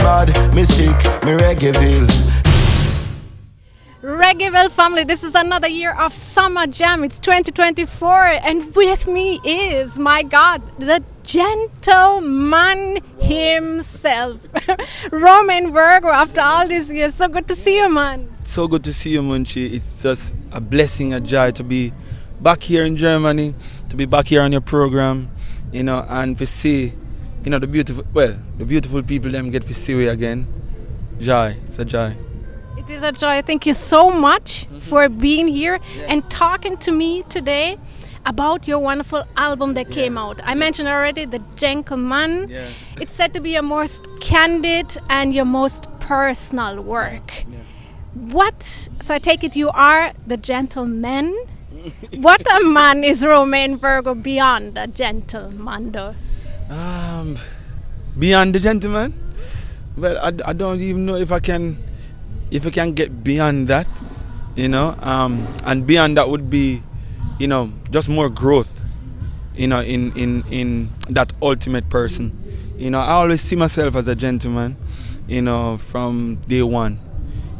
bad, me sick, me Reggaeville. Reggaeville family, this is another year of SummerJam. It's 2024, and with me is, my God, the gentleman himself, Romain Virgo. After all these years, so good to see you, man. So good to see you, Munchi. It's just a blessing, a joy to be back here in Germany, to be back here on your program, and to see, the beautiful people them get to see you again. Joy, it's a joy. It is a joy. Thank you so much for being here and talking to me today about your wonderful album that came out. I mentioned already, The Gentleman. Yeah. It's said to be your most candid and your most personal work. Yeah. So I take it you are the gentleman. What a man is Romain Virgo beyond a gentleman, though? Beyond the gentleman? Well, I don't even know if I can get beyond that, and beyond that would be, just more growth, in that ultimate person. I always see myself as a gentleman, from day one,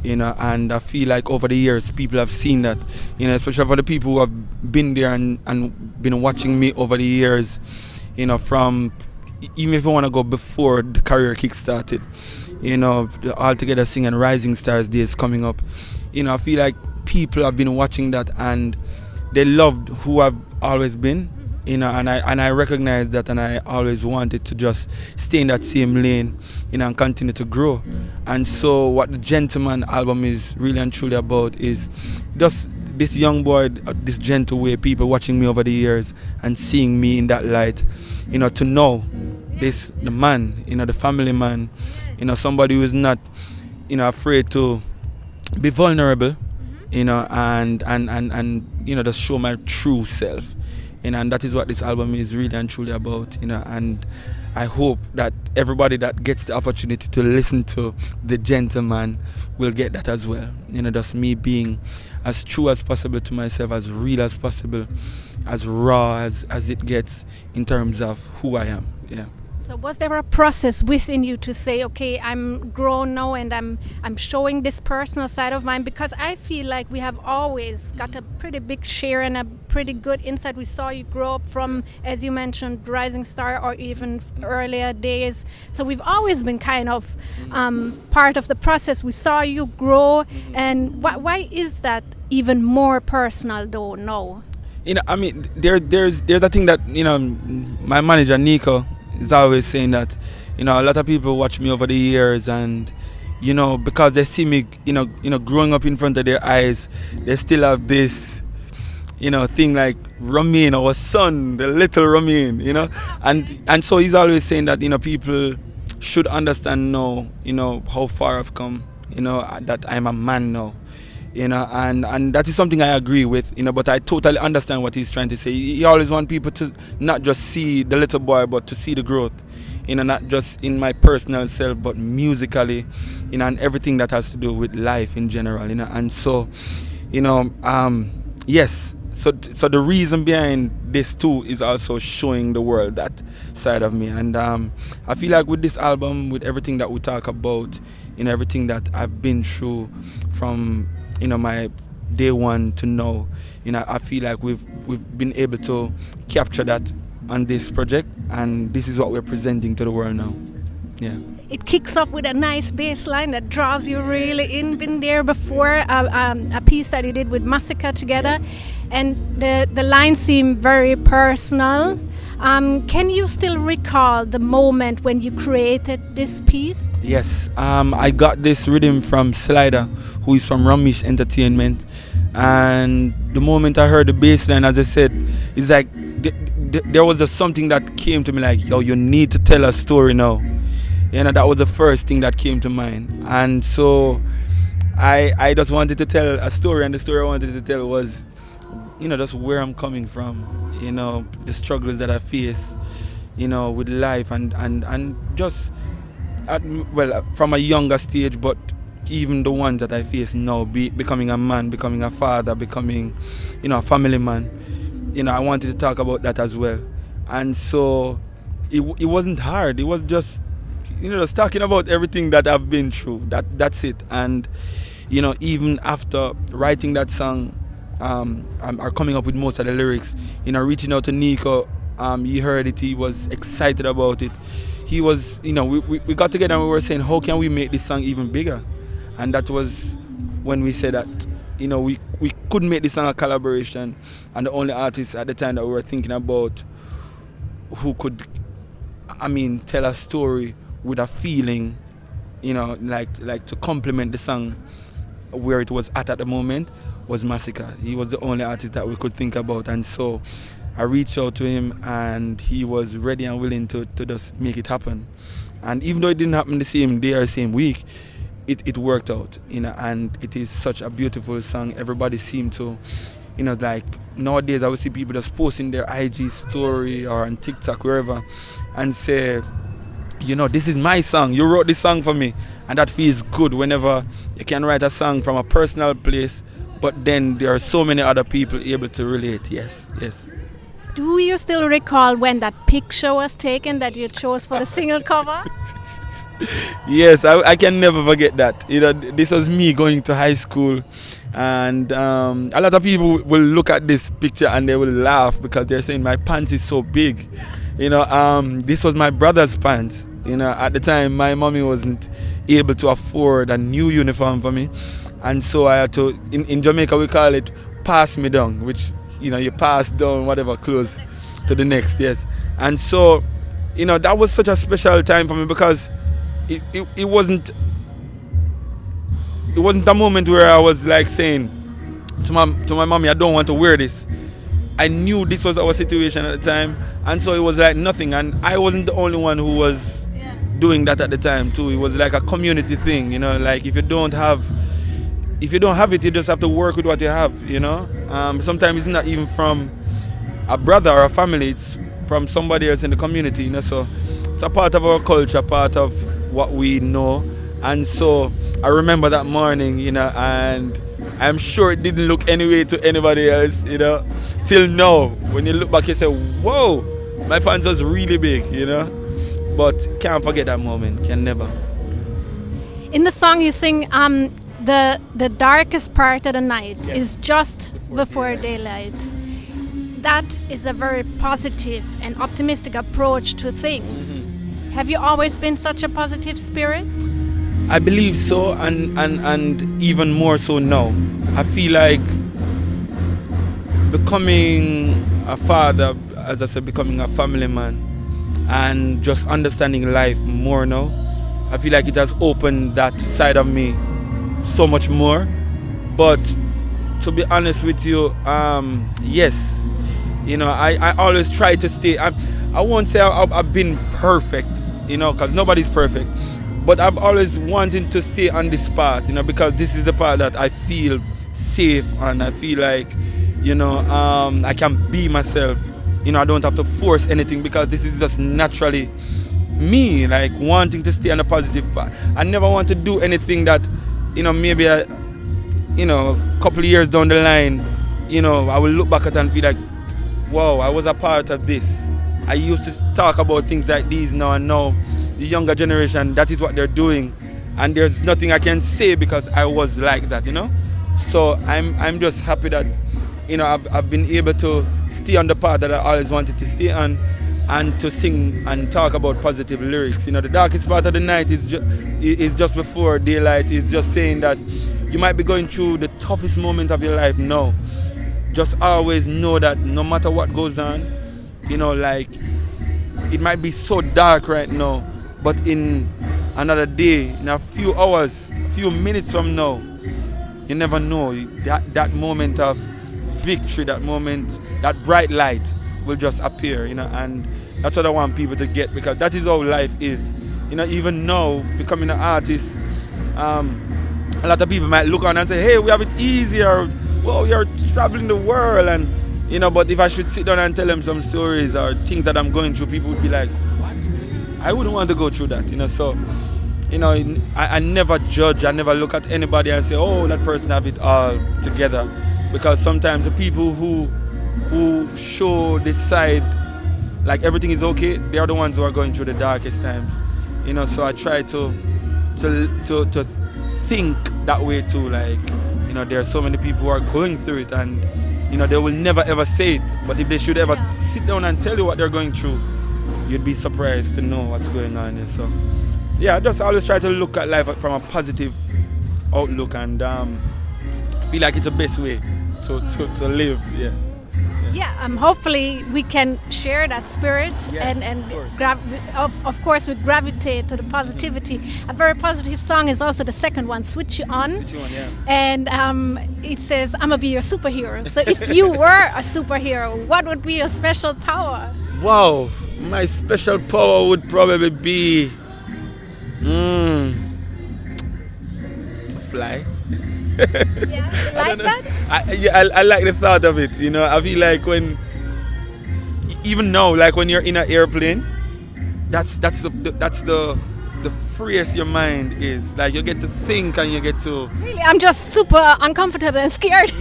and I feel like over the years people have seen that, especially for the people who have been there and been watching me over the years, from, even if you want to go before the career kick-started, the All Together Sing and Rising Stars days coming up. I feel like people have been watching that and they loved who I've always been, and I recognize that, and I always wanted to just stay in that same lane, and continue to grow. And so what the Gentleman album is really and truly about is just this young boy, this gentle way, people watching me over the years and seeing me in that light, to know the man, the family man, somebody who is not, afraid to be vulnerable, and just show my true self, and that is what this album is really and truly about, and I hope that everybody that gets the opportunity to listen to The Gentleman will get that as well, just me being as true as possible to myself, as real as possible, as raw as it gets in terms of who I am. Yeah. So was there a process within you to say, okay, I'm grown now and I'm showing this personal side of mine? Because I feel like we have always got a pretty big share and a pretty good insight. We saw you grow up from, as you mentioned, Rising Star or even earlier days. So we've always been kind of part of the process. We saw you grow. And why is that even more personal though now? There's a thing that, my manager, Nico, is always saying that, a lot of people watch me over the years and, because they see me, growing up in front of their eyes, they still have this, thing like Romain, our son, the little Romain, and so he's always saying that, people should understand now, how far I've come, that I'm a man now. And that is something I agree with, but I totally understand what he's trying to say. He always wants people to not just see the little boy, but to see the growth, not just in my personal self, but musically, and everything that has to do with life in general, and so, yes. So the reason behind this too is also showing the world that side of me, and I feel like with this album, with everything that we talk about, everything that I've been through from my day one to now, I feel like we've been able to capture that on this project, and this is what we're presenting to the world now. Yeah. It kicks off with a nice bass line that draws you really in. Been there before, a piece that you did with Massacre together, and the lines seem very personal. Can you still recall the moment when you created this piece? Yes, I got this rhythm from Slider, who is from Ramesh Entertainment, and the moment I heard the bass line, as I said, it's like there was just something that came to me like, yo, you need to tell a story now. That was the first thing that came to mind, and so I just wanted to tell a story, and the story I wanted to tell was, just where I'm coming from, the struggles that I face, with life, and just, from a younger stage, but even the ones that I face now, becoming a man, becoming a father, becoming, a family man, I wanted to talk about that as well. And so it wasn't hard. It was just, just talking about everything that I've been through. That's it. And even after writing that song, are coming up with most of the lyrics. Reaching out to Nico, he heard it. He was excited about it. He was, we got together and we were saying, how can we make this song even bigger? And that was when we said that, we couldn't make this song a collaboration, and the only artist at the time that we were thinking about who could, tell a story with a feeling, like to complement the song where it was at the moment, was Massacre. He was the only artist that we could think about, and so I reached out to him, and he was ready and willing to just make it happen. And even though it didn't happen the same day or same week, it worked out, and it is such a beautiful song. Everybody seemed to, like nowadays I would see people just posting their IG story or on TikTok, wherever, and say, this is my song, you wrote this song for me. And that feels good whenever you can write a song from a personal place, but then there are so many other people able to relate. Yes. Do you still recall when that picture was taken that you chose for the single cover? Yes, I can never forget that. This was me going to high school, and a lot of people will look at this picture and they will laugh because they're saying my pants is so big. This was my brother's pants. At the time my mommy wasn't able to afford a new uniform for me, and so I had to, in Jamaica we call it pass me down, which you pass down whatever clothes to the next. Yes. And so that was such a special time for me, because it wasn't a moment where I was like saying to my mommy, I don't want to wear this. I knew this was our situation at the time, and so it was like nothing, and I wasn't the only one who was doing that at the time too. It was like a community thing, like if you don't have it, you just have to work with what you have. Sometimes it's not even from a brother or a family, it's from somebody else in the community, so it's a part of our culture, part of what we know. And so I remember that morning, and I'm sure it didn't look anyway to anybody else, till now. When you look back, you say, whoa, my pants was really big, but can't forget that moment, can never. In the song you sing, the darkest part of the night is just before daylight. That is a very positive and optimistic approach to things. Have you always been such a positive spirit? I believe so, and even more so now. I feel like becoming a father, as I said, becoming a family man, and just understanding life more now, I feel like it has opened that side of me so much more. But to be honest with you, yes, I always try to stay. I won't say I've been perfect, because nobody's perfect, but I've always wanted to stay on this path, because this is the path that I feel safe, and I feel like, I can be myself. I don't have to force anything, because this is just naturally me, like wanting to stay on a positive path. I never want to do anything that, maybe a couple of years down the line, I will look back at it and feel like, wow, I was a part of this. I used to talk about things like these now, and now the younger generation, that is what they're doing, and there's nothing I can say because I was like that, So I'm just happy that, I've been able to stay on the path that I always wanted to stay on, and to sing and talk about positive lyrics. The darkest part of the night is just before daylight. Is just saying that you might be going through the toughest moment of your life now. Just always know that no matter what goes on, like it might be so dark right now, but in another day, in a few hours, a few minutes from now, you never know, that moment of victory, that moment, that bright light will just appear, and that's what I want people to get, because that is how life is. Even now, becoming an artist, a lot of people might look on and say, hey, we have it easier, well, you're traveling the world, and but if I should sit down and tell them some stories or things that I'm going through, people would be like, what? I wouldn't want to go through that, so I never judge. I never look at anybody and say, oh, that person have it all together, because sometimes the people who show this side like everything is okay, they are the ones who are going through the darkest times, You know, so I try to think that way too. Like, you know, there are so many people who are going through it, and you know, they will never ever say it. But if they should ever sit down and tell you what they're going through, you'd be surprised to know what's going on here. So, yeah, I just always try to look at life from a positive outlook, and feel like it's the best way to live. Yeah. Yeah, hopefully we can share that spirit, and of course we gravitate to the positivity. A very positive song is also the second one, Switch You On. Switch You On, yeah. And it says, I'm gonna be your superhero. So if you were a superhero, what would be your special power? Wow, my special power would probably be to fly. Yeah, you like that? I like the thought of it. You know, I feel like even now, like when you're in an airplane, that's the freest your mind is. Like you get to think and you get to. Really, I'm just super uncomfortable and scared.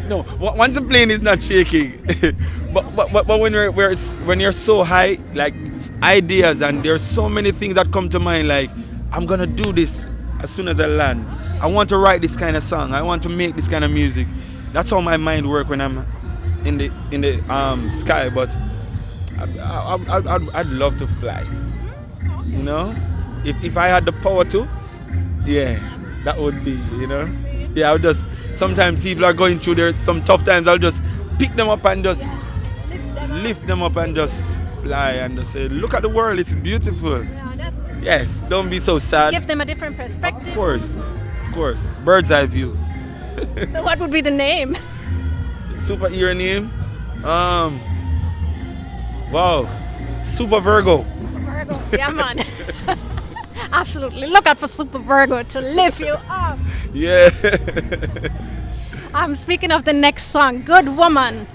No, once the plane is not shaking, but when you're so high, like ideas, and there's so many things that come to mind. Like I'm gonna do this as soon as I land. I want to write this kind of song. I want to make this kind of music. That's how my mind works when I'm in the sky. But I'd love to fly. You know, if I had the power to, yeah, that would be. You know, yeah. I would just. Sometimes people are going through some tough times. I'll just pick them up and just lift them up and just fly and just say, look at the world. It's beautiful. Yes. Don't be so sad. Give them a different perspective. Of course. Of course, bird's eye view. So what would be the name? Superhero name? Wow, Super Virgo. Super Virgo, yeah man. Absolutely, look out for Super Virgo to lift you up. Yeah. Speaking of the next song, Good Woman.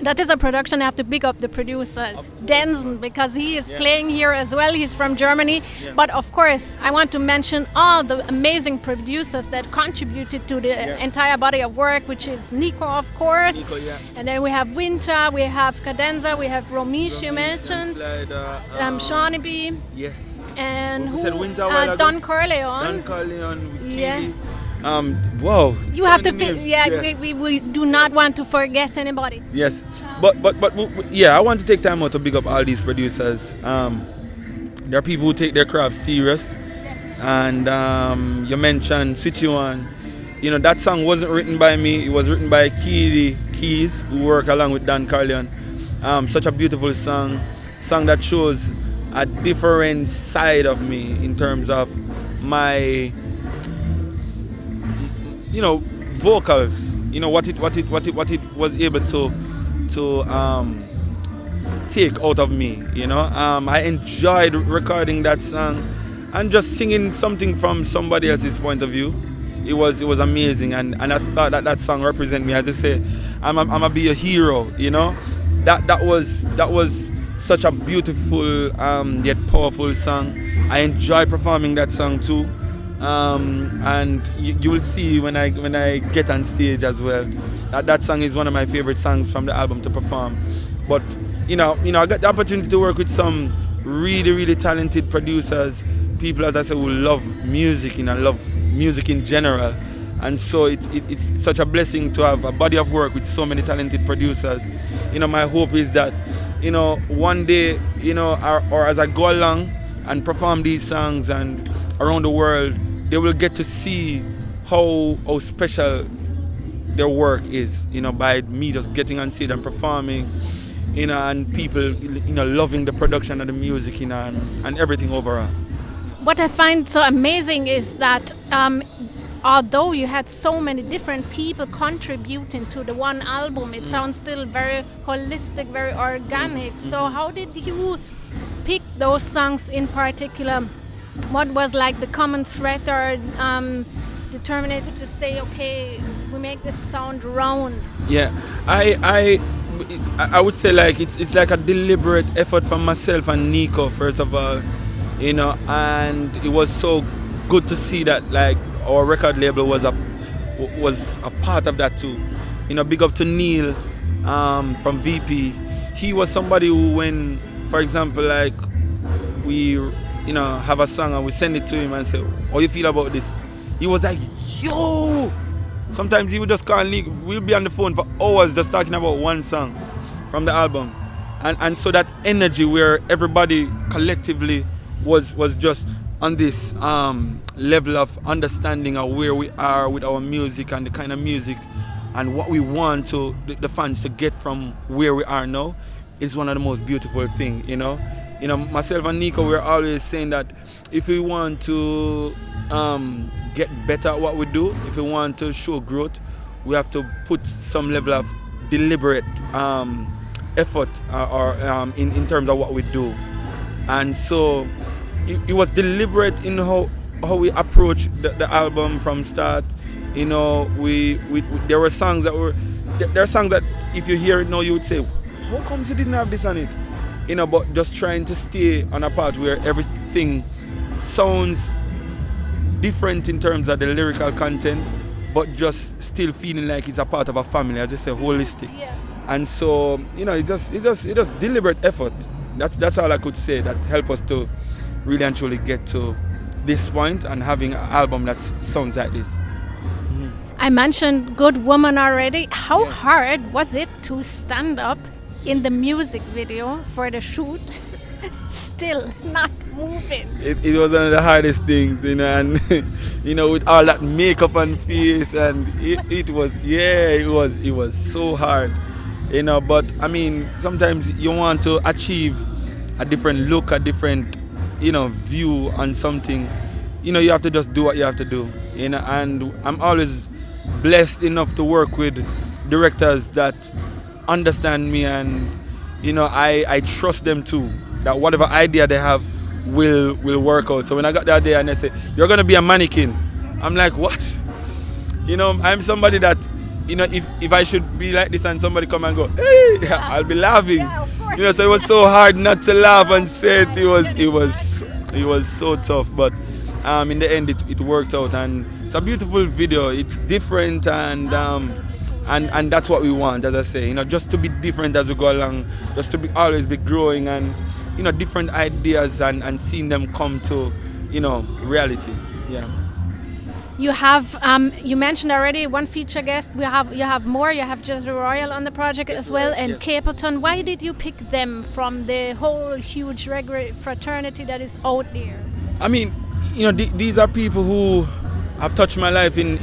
That is a production. I have to big up the producer, Denzen, because he is playing here as well. He's from Germany. Yeah. But of course, I want to mention all the amazing producers that contributed to the entire body of work, which is Nico, of course. Nico, yeah. And then we have Winter, we have Cadenza, we have Romain, you mentioned, Shawnee. Yes. And who said Winter? Don Corleone. Don Corleone with yeah. TV. Wow. You have to feel, we do not want to forget anybody. Yes. But yeah, I want to take time out to big up all these producers. There are people who take their craft serious. And you mentioned Switch You On. You know, that song wasn't written by me. It was written by Keys, who work along with Don Corleone. Such a beautiful song that shows a different side of me in terms of my, you know, vocals. You know what it was able to take out of me. You know, I enjoyed recording that song and just singing something from somebody else's point of view. It was amazing, and I thought that song represent me. As I say, I'm a be a hero. You know, that was such a beautiful yet powerful song. I enjoy performing that song too. And you will see when I get on stage as well. That song is one of my favorite songs from the album to perform. But you know, I got the opportunity to work with some really, really talented producers, people, as I said, who love music and love music in general. And so it's such a blessing to have a body of work with so many talented producers. You know, my hope is that, you know, one day, you know, or as I go along and perform these songs and around the world, they will get to see how special their work is, you know, by me just getting on stage and performing, you know, and people, you know, loving the production of the music, you know, and everything overall. What I find so amazing is that although you had so many different people contributing to the one album, it sounds still very holistic, very organic. So how did you pick those songs in particular? What was like the common thread or determined to say, okay, we make this sound round? Yeah, I would say like it's like a deliberate effort from myself and Nico, first of all, you know, and it was so good to see that like our record label was a part of that too. You know, big up to Neil from VP. He was somebody who, when, for example, like we have a song and we send it to him and say, how you feel about this? He was like, yo! Sometimes he would just call me, we'll be on the phone for hours just talking about one song from the album. And so that energy where everybody collectively was just on this level of understanding of where we are with our music and the kind of music and what we want to the fans to get from where we are now is one of the most beautiful things, myself and Nico, we're always saying that if we want to get better at what we do, if we want to show growth, we have to put some level of deliberate effort in terms of what we do. And so it was deliberate in how we approach the album from start. There were songs there are songs that if you hear it now you would say, how come you didn't have this on it? But just trying to stay on a part where everything sounds different in terms of the lyrical content, but just still feeling like it's a part of a family, as I say, holistic. Yeah. And so, it's just deliberate effort. That's all I could say that helped us to really and truly get to this point and having an album that sounds like this. I mentioned Good Woman already. How hard was it to stand up in the music video for the shoot, still not moving? It was one of the hardest things, and with all that makeup and face, and it was so hard, But I mean, sometimes you want to achieve a different look, a different, view on something. You have to just do what you have to do, And I'm always blessed enough to work with directors that understand me, and I trust them too, that whatever idea they have will work out. So when I got the idea and they say, you're gonna be a mannequin, I'm like, what? I'm somebody that if I should be like this and somebody come and go, hey, I'll be laughing. Yeah, of course. So it was so hard not to laugh and say it. It was so tough, but in the end it worked out, and it's a beautiful video. It's different, and that's what we want, as I say, just to be different as we go along, just to always be growing, and different ideas and seeing them come to reality. Yeah. You have you mentioned already one feature guest. You have more. You have Jersey Royal on the project as well, and yes. Capleton. Why did you pick them from the whole huge reggae fraternity that is out there? I mean, these are people who have touched my life in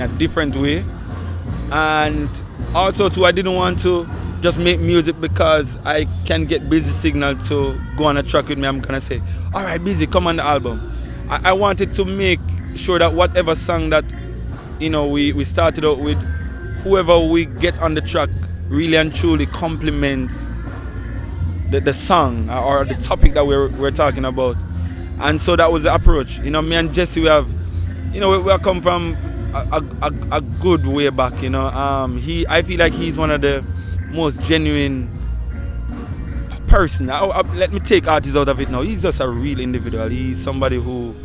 a different way, and also too, I didn't want to just make music because I can get Busy signal to go on a track with me. I'm gonna say, all right, Busy, come on the album. I wanted to make sure that whatever song that we started out with, whoever we get on the track really and truly complements the song or the topic that we're talking about. And so that was the approach. Me and Jesse, we have come from a good way back. I feel like he's one of the most genuine person. Let me take artists out of it now. He's just a real individual. He's somebody who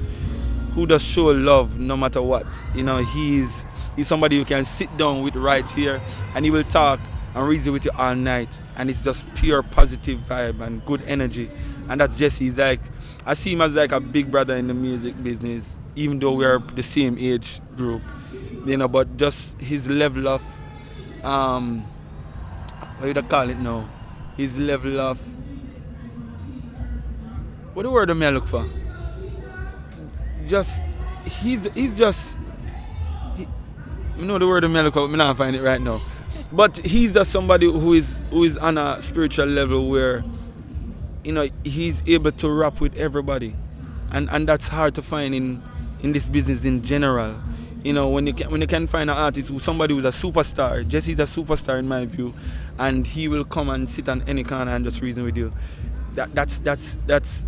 does show love no matter what. He's somebody you can sit down with right here, and he will talk and reason with you all night, and it's just pure positive vibe and good energy. And that's Jesse. He's like, I see him as like a big brother in the music business, even though we're the same age group, but just his level of what would I call it now? His level of, what the word am I look for? He's just, the word am I look for, I'm not find it right now. But he's just somebody who is on a spiritual level where, he's able to rap with everybody, and that's hard to find in this business in general. When you can find an artist somebody who's a superstar. Jesse's a superstar in my view, and he will come and sit on any corner and just reason with you. That's a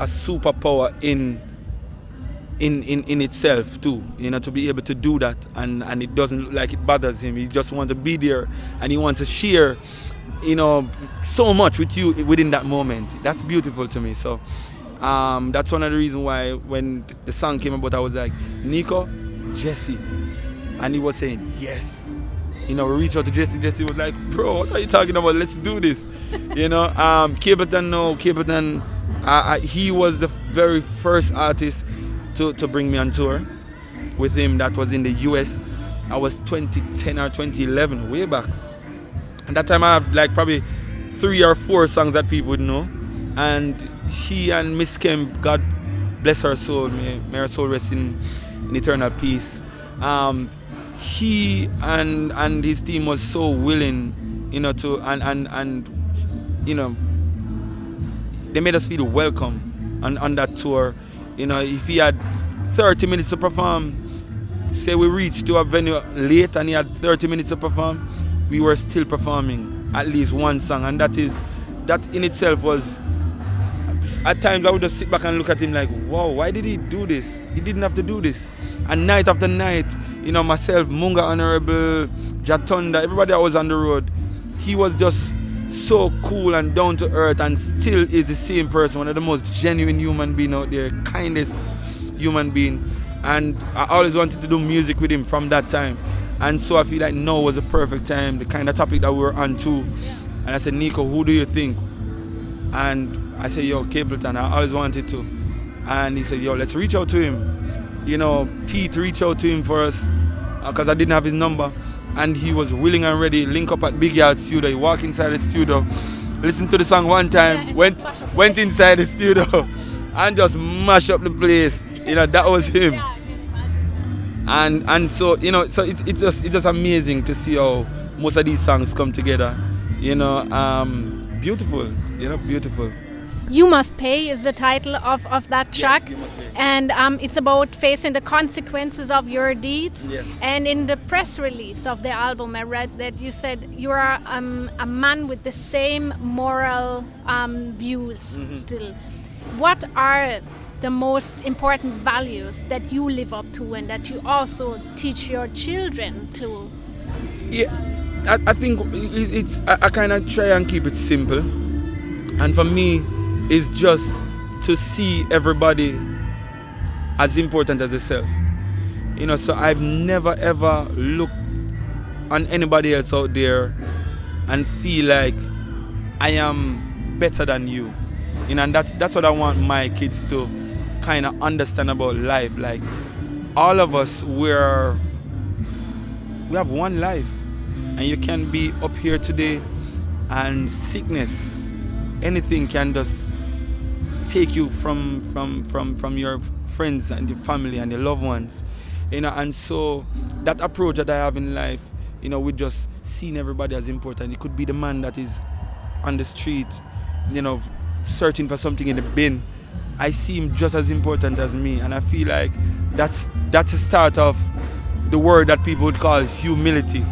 superpower in itself too. To be able to do that, and it doesn't look like it bothers him. He just wants to be there, and he wants to share, so much with you within that moment. That's beautiful to me. So that's one of the reasons why when the song came about, I was like, Nico, Jesse. And he was saying, yes. We reached out to Jesse. Jesse was like, bro, what are you talking about? Let's do this. Capleton, he was the very first artist to bring me on tour with him. That was in the US. I was 2010 or 2011, way back. And that time I had like probably 3 or 4 songs that people would know. And she and Miss Kemp, God bless her soul, may her soul rest in eternal peace. He and his team was so willing, to and they made us feel welcome on that tour. If he had 30 minutes to perform, say we reached to a venue late and he had 30 minutes to perform, we were still performing at least one song, and that in itself was, at times I would just sit back and look at him like, wow, why did he do this? He didn't have to do this. And night after night, myself, Munga Honorable, Jatonda, everybody that was on the road, he was just so cool and down to earth, and still is the same person, one of the most genuine human being out there, kindest human being. And I always wanted to do music with him from that time. And so I feel like now was a perfect time, the kind of topic that we were on too. And I said, Nico, who do you think? And I said, yo, Capleton, I always wanted to. And he said, yo, let's reach out to him. Pete reached out to him for us because I didn't have his number. And he was willing and ready, link up at Big Yard Studio. He walked inside the studio, listened to the song one time, went inside the studio and just mashed up the place. That was him. And so, so it's just amazing to see how most of these songs come together. Beautiful, beautiful. You Must Pay is the title of that track. Yes, You Must Pay. And it's about facing the consequences of your deeds. Yeah. And in the press release of the album, I read that you said you are a man with the same moral views still. What are the most important values that you live up to and that you also teach your children to? Yeah, I think I kind of try and keep it simple. And for me, it's just to see everybody as important as yourself. So I've never ever looked on anybody else out there and feel like I am better than you. And that's what I want my kids to kind of understand about life. Like, all of us, we have one life, and you can be up here today, and sickness, anything can just take you from your friends and your family and your loved ones. And so that approach that I have in life, with just seeing everybody as important. It could be the man that is on the street, searching for something in the bin. I see him just as important as me, and I feel like that's the start of the word that people would call humility.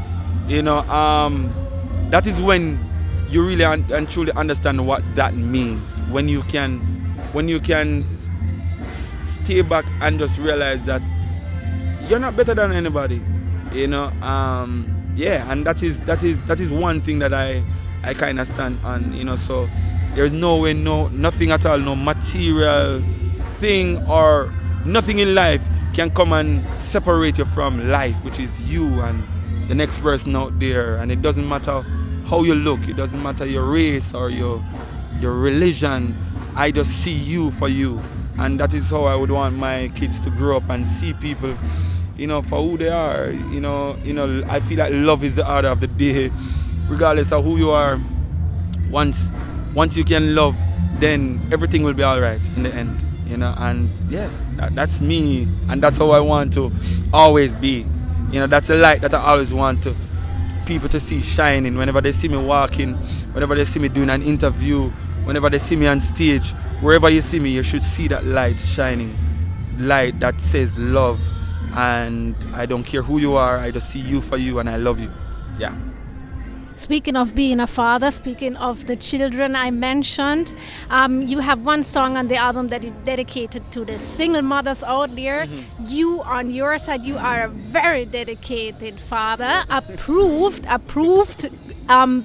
That is when you really and truly understand what that means. When you can stay back and just realize that you're not better than anybody. And that is one thing that I kind of stand on. So there's no way, nothing at all, no material thing or nothing in life can come and separate you from life, which is you and the next person out there. And it doesn't matter how you look, it doesn't matter your race or your religion. I just see you for you. And that is how I would want my kids to grow up and see people, for who they are. I feel like love is the order of the day, regardless of who you are. Once you can love, then everything will be all right in the end, and yeah, that's me, and that's how I want to always be. That's a light that I always want people to see shining whenever they see me walking, whenever they see me doing an interview, whenever they see me on stage, wherever you see me, you should see that light shining, light that says love. And I don't care who you are, I just see you for you, and I love you. Yeah. Speaking of being a father, speaking of the children I mentioned, you have one song on the album that is dedicated to the single mothers out there. You, on your side, you are a very dedicated father, approved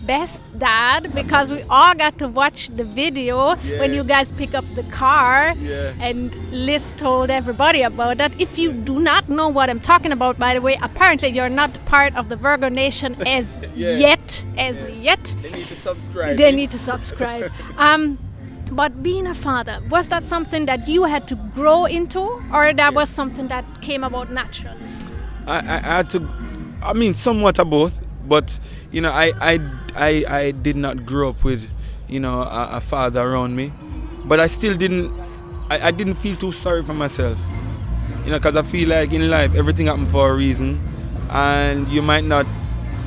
best dad, because we all got to watch the video when you guys pick up the car, and Liz told everybody about that. If you do not know what I'm talking about, by the way, apparently you're not part of the Virgo Nation as yet. They need to subscribe. But being a father, was that something that you had to grow into, or that was something that came about naturally? I had to, I mean, somewhat of both, but you know, I did not grow up with, you know, a father around me, but I still didn't, I didn't feel too sorry for myself, you know, because I feel like in life everything happens for a reason, and you might not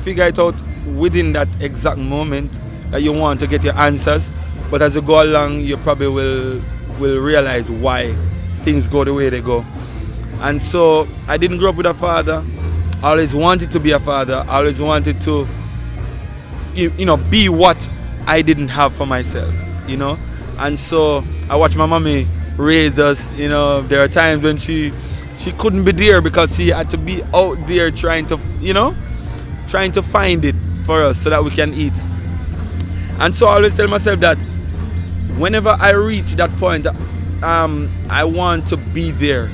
figure it out within that exact moment that you want to get your answers, but as you go along, you probably will realize why things go the way they go. And so I didn't grow up with a father. I always wanted to be a father. I always wanted to, you know, be what I didn't have for myself, you know. And so I watched my mommy raise us. You know, there are times when she couldn't be there because she had to be out there trying to, you know, trying to find it for us so that we can eat. And so I always tell myself that whenever I reach that point, I want to be there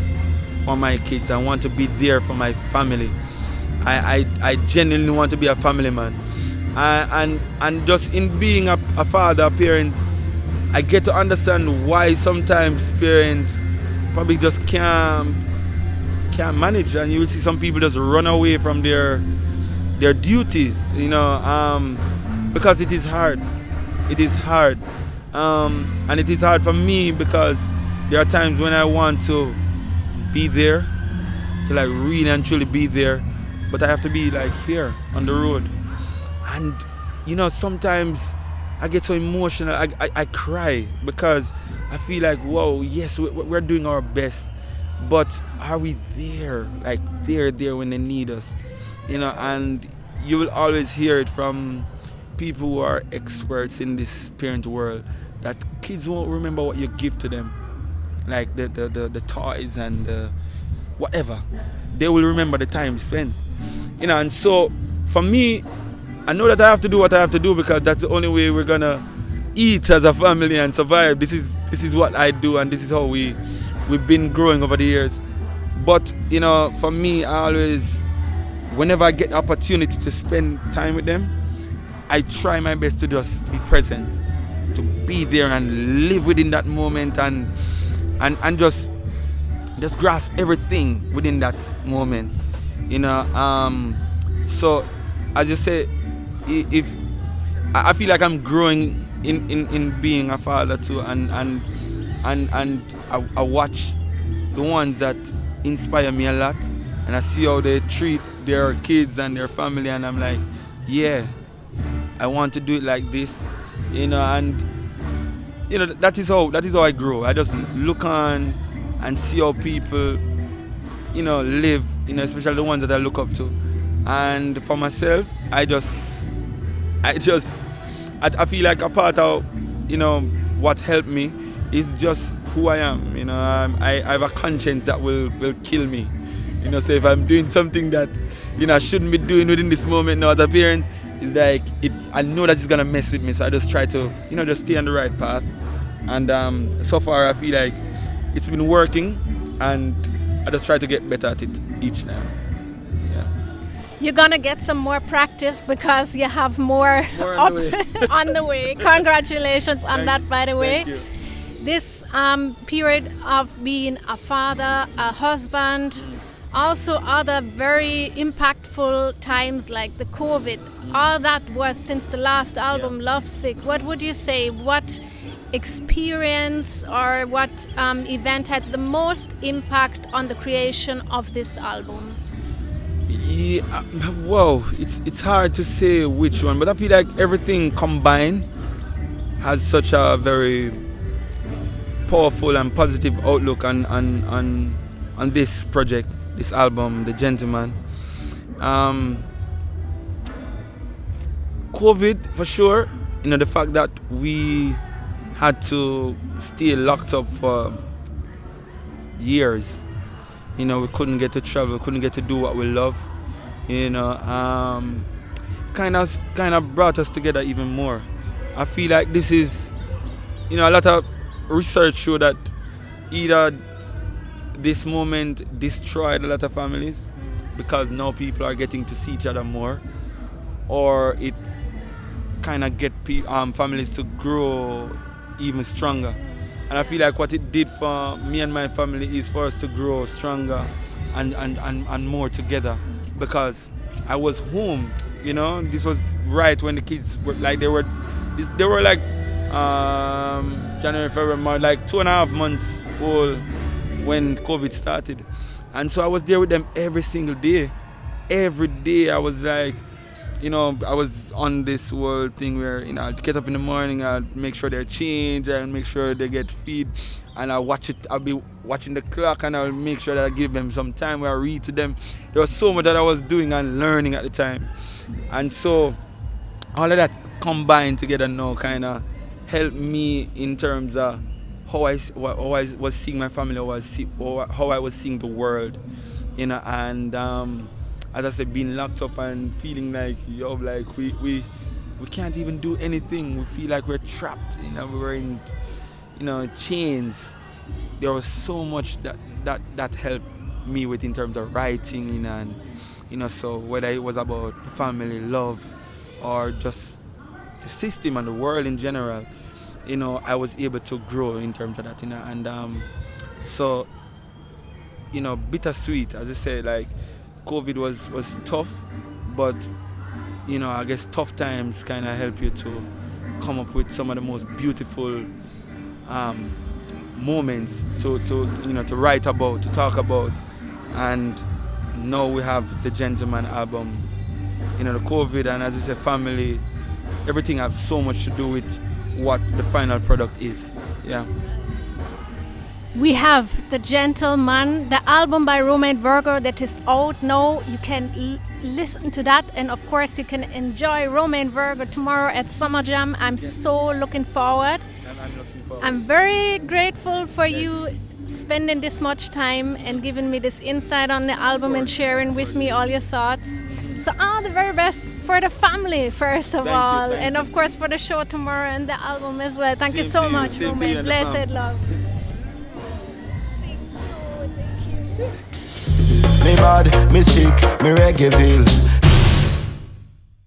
for my kids. I want to be there for my family. I genuinely want to be a family man. And just in being a father, a parent, I get to understand why sometimes parents probably just can't manage, and you will see some people just run away from their duties, you know, because it is hard. It is hard. And it is hard for me because there are times when I want to be there, to like really and truly be there, but I have to be like here on the road. And you know, sometimes I get so emotional, I cry because I feel like, whoa, yes, we're doing our best, but are we there, like there when they need us, you know? And you will always hear it from people who are experts in this parent world that kids won't remember what you give to them, like the toys and whatever. They will remember the time spent, you know. And so for me, I know that I have to do what I have to do because that's the only way we're gonna eat as a family and survive. This is what I do, and this is how we've been growing over the years. But you know, for me, I always, whenever I get the opportunity to spend time with them, I try my best to just be present, to be there and live within that moment and just grasp everything within that moment, you know. So as you say, if I feel like I'm growing in being a father too, and I watch the ones that inspire me a lot, and I see how they treat their kids and their family, and I'm like, yeah, I want to do it like this, you know. And you know, that is how I grow. I just look on and see how people, you know, live, you know, especially the ones that I look up to. And for myself, I feel like a part of, you know, what helped me is just who I am. You know, I have a conscience that will kill me. You know, so if I'm doing something that, you know, I shouldn't be doing within this moment now as a parent, it's like, I know that it's gonna mess with me. So I just try to, you know, just stay on the right path. And so far I feel like it's been working, and I just try to get better at it each time. You're gonna get some more practice because you have more on the way. Congratulations on that, by the way. Thank you. This period of being a father, a husband, also other very impactful times like the COVID, all that was since the last album, Lovesick. What would you say? What experience or what event had the most impact on the creation of this album? Yeah, whoa, it's hard to say which one, but I feel like everything combined has such a very powerful and positive outlook on this project, this album, The Gentleman. COVID, for sure, you know, the fact that we had to stay locked up for years. You know, we couldn't get to travel, couldn't get to do what we love. You know, kind of brought us together even more. I feel like this is, you know, a lot of research show that either this moment destroyed a lot of families because now people are getting to see each other more, or it kind of get families to grow even stronger. And I feel like what it did for me and my family is for us to grow stronger and more together, because I was home, you know. This was right when the kids were like, they were like January, February, March, like 2.5 months old when COVID started. And so I was there with them every single day. Every day I was like, you know, I was on this whole thing where, you know, I'd get up in the morning, I'd make sure they're changed and make sure they get feed, and I'll be watching the clock, and I'll make sure that I give them some time where I read to them. There was so much that I was doing and learning at the time. And so all of that combined together now kind of helped me in terms of how I was seeing my family, how I was seeing the world, you know. And as I said, being locked up and feeling like, yo, like we can't even do anything. We feel like we're trapped, you know, we're in, you know, chains. There was so much that helped me with in terms of writing, you know, and, you know, so whether it was about family, love, or just the system and the world in general, you know, I was able to grow in terms of that, you know. And so, you know, bittersweet, as I said, like, COVID was tough, but, you know, I guess tough times kind of help you to come up with some of the most beautiful moments to you know, to write about, to talk about. And now we have the Gentleman album, you know, the COVID, and as I said, family, everything have so much to do with what the final product is. Yeah. We have The Gentleman, the album by Romain Virgo that is out now. You can listen to that, and of course you can enjoy Romain Virgo tomorrow at SummerJam. I'm so looking forward. I'm looking forward. I'm very grateful for you spending this much time and giving me this insight on the album and sharing with me all your thoughts. So all the very best for the family, first of all, and of course for the show tomorrow and the album as well. Thank you so much, Romain. Blessed love. Me mad, me sick, me Reggaeville.